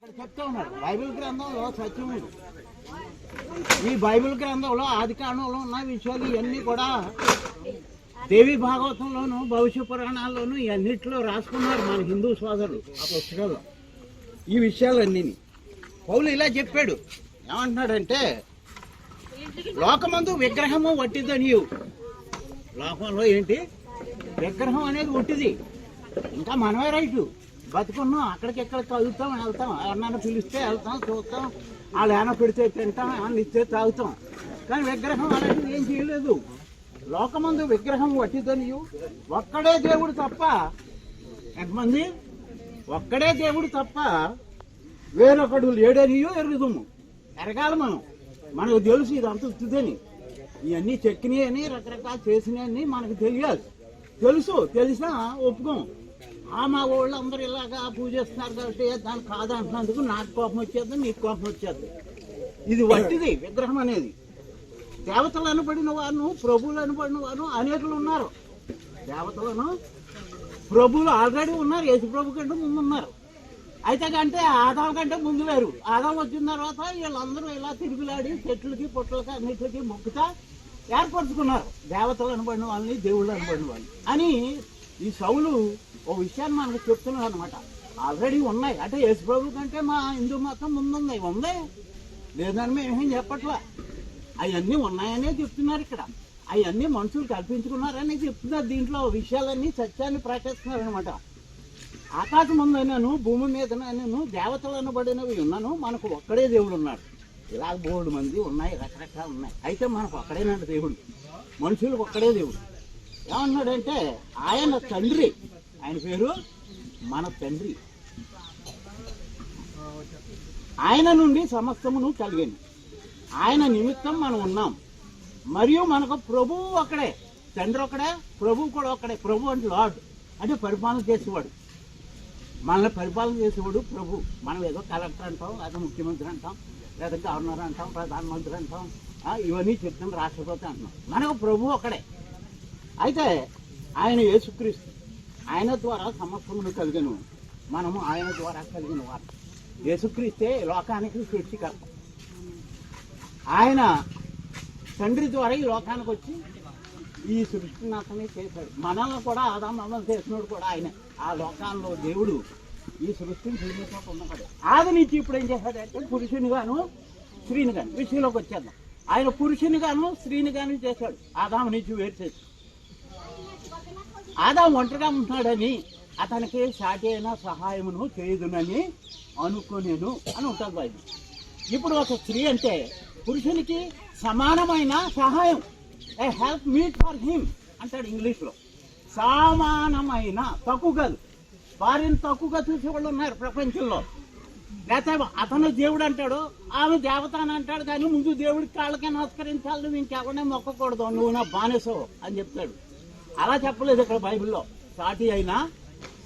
చెప్తా ఉన్నారు బైబిల్ గ్రంథంలో సత్యముడు. ఈ బైబిల్ గ్రంథంలో ఆది కాండంలో ఉన్న విషయాలు ఇవన్నీ కూడా దేవి భాగవతంలోను భవిష్య పురాణాల్లోనూ ఇవన్నిట్లో రాసుకున్నారు మన హిందూ సోదరులు ఆ పుస్తకాల్లో ఈ విషయాలన్నీ. పౌలు ఇలా చెప్పాడు, ఏమంటున్నాడంటే లోకమందు విగ్రహము వట్టిదనియు. లోకంలో ఏంటి విగ్రహం అనేది ఒట్టిది. ఇంకా మనమే రైటు బతుకున్నాం, అక్కడికెక్కడికి కలుగుతాం, వెళ్తాం, ఎవరినైనా పిలిస్తే వెళ్తాం, చూస్తాం, వాళ్ళు ఏమైనా పెడితే తింటాం, ఏమైనా ఇస్తే తాగుతాం. కానీ విగ్రహం అలాంటిది ఏం చేయలేదు. లోకమందు విగ్రహం వట్టిదనియు, ఒక్కడే దేవుడు తప్ప, ఎంతమంది ఒక్కడే దేవుడు తప్ప వేరొకడు లేడనియో ఎరుగుదాము. ఎరగాలి మనకు తెలుసు ఇదంతా ఉత్తుదని. ఇవన్నీ చెక్కినవి అని రకరకాలు చేసినవన్నీ మనకు తెలియాలి. తెలిసినా ఒప్పుకోం. మా వాళ్ళు అందరూ ఇలాగా పూజిస్తున్నారు కాబట్టి దాన్ని కాదంటున్నందుకు నాకు కోపం వచ్చేద్దాం, నీకు కోపం వచ్చేద్దాం. ఇది వట్టిది విగ్రహం అనేది. దేవతలు అనబడిన వారు, ప్రభువులు అనబడిన వారు అనేకులు ఉన్నారు. దేవతలను ప్రభువులు ఆల్రెడీ ఉన్నారు, యేసు ప్రభు కంటే ముందు ఉన్నారు. అయితే కంటే ఆదాం కంటే ముందు వేరు. ఆదాం వచ్చిన తర్వాత వీళ్ళందరూ ఇలా తిరుగులాడి చెట్లకి పుట్లకి అన్నిటికి మొక్కుతా ఏర్పరచుకున్నారు దేవతలు అనబడిన వాళ్ళని, దేవుళ్ళు అనబడిన వాళ్ళని అని. ఈ సౌలు ఓ విషయాన్ని మనకు చెప్తున్నారు అనమాట. ఆల్రెడీ ఉన్నాయి అంటే యేసు ప్రభు కంటే మా హిందూ మతం ముందున్నాయి, ఉందే లేదని మేమేం చెప్పట్లా. అవన్నీ ఉన్నాయనే చెప్తున్నారు ఇక్కడ. అవన్నీ మనుషులు కల్పించుకున్నారని చెప్తున్నారు. దీంట్లో విషయాలన్నీ సత్యాన్ని ప్రకటిస్తున్నారు అనమాట. ఆకాశం ఉందైనాను, భూమి మీదనైనాను దేవతలు అనబడినవి ఉన్నాను, మనకు ఒక్కడే దేవుడు ఉన్నాడు. ఇలా బోల్డ్ మంది ఉన్నాయి, రకరకాలు ఉన్నాయి. అయితే మనకు ఒక్కడేనండి దేవుడు, మనుషులకు ఒక్కడే దేవుడు. ఏమన్నాడంటే ఆయన తండ్రి, ఆయన పేరు మన తండ్రి, ఆయన నుండి సమస్తమును కలిగింది, ఆయన నిమిత్తం మనం ఉన్నాం. మరియు మనకు ప్రభువు ఒక్కడే, తండ్రి ఒక్కడే, ప్రభువు కూడా ఒక్కడే. ప్రభు అంటే లార్డ్, అంటే పరిపాలన చేసేవాడు, మనల్ని పరిపాలన చేసేవాడు ప్రభు. మనం ఏదో కలెక్టర్ అంటాం, లేదా ముఖ్యమంత్రి అంటాం, లేదా గవర్నర్ అంటాం, ప్రధానమంత్రి అంటాం, ఇవన్నీ చెప్తాం, రాష్ట్రపతి అంటున్నాం. మనకు ప్రభు ఒక్కడే. అయితే ఆయన యేసుక్రీస్తు, ఆయన ద్వారా సమస్తమును కలిగను, మనము ఆయన ద్వారా కలిగిన వారు. యేసుక్రీస్తే లోకానికి సృష్టికర్త. ఆయన తండ్రి ద్వారా ఈ లోకానికి వచ్చి ఈ సృష్టిని అతనే చేశాడు. మనల్ని కూడా ఆదాము చేసినోడు కూడా ఆయన. ఆ లోకాల్లో దేవుడు ఈ సృష్టిని నిర్మించక ఉన్నవాడు. ఆది నుంచి ఇప్పుడు ఏం చేశాడంటే పురుషుని గాను స్త్రీని గాను. విషయంలోకి వచ్చేద్దాం. ఆయన పురుషుని గాను స్త్రీని గాను చేశాడు, ఆదాము నుంచి వేరు చేసి. ఆదాము ఒంటరిగా ఉంటున్నాడని అతనికి సాటి అయిన సహాయమును చేయదునని అనుకోనేను అని ఉంటుంది బైబిల్. ఇప్పుడు ఒక స్త్రీ అంటే పురుషునికి సమానమైన సహాయం, ఏ హెల్ప్ మీట్ ఫర్ హిమ్ అంటాడు ఇంగ్లీష్లో. సమానమైన, తక్కువగా, వారిని తక్కువగా చూసేవాళ్ళు ఉన్నారు ప్రపంచంలో. లేకపోతే అతను దేవుడు అంటాడు, ఆమె దేవత అని అంటాడు. కానీ ముందు దేవుడికి కాళ్ళకే నమస్కరించాలి, నువ్వు ఇంకెవరినే మొక్కకూడదు, నువ్వు నా బానిసవు అని చెప్తాడు. అలా చెప్పలేదు ఇక్కడ బైబిల్లో. సాటి అయినా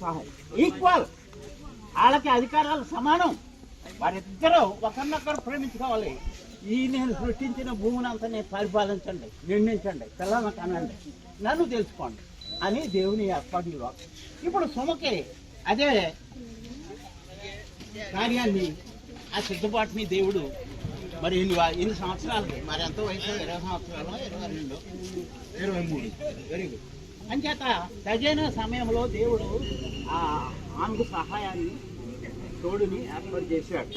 సహాయం, ఈక్వల్, వాళ్ళకి అధికారాలు సమానం. వారిద్దరూ ఒకరినొకరు ప్రేమించుకోవాలి. ఈ నేను సృష్టించిన భూమిని అంతా నేను పరిపాలించండి, నిర్ణయించండి, పిల్లలను కనండి, నన్ను తెలుసుకోండి అని దేవుని ఏర్పాటులో. ఇప్పుడు సుమకి అదే కార్యాన్ని, ఆ సిద్ధపాటుని దేవుడు మరి ఎన్ని సంవత్సరాలకి, మరి ఎంతో వయసు, 20 సంవత్సరాలు, 22, 23, వెరీ గుడ్. అంచేత సరైన సమయంలో దేవుడు ఆమెకు సహాయాన్ని, తోడుని ఏర్పాటు చేశాడు.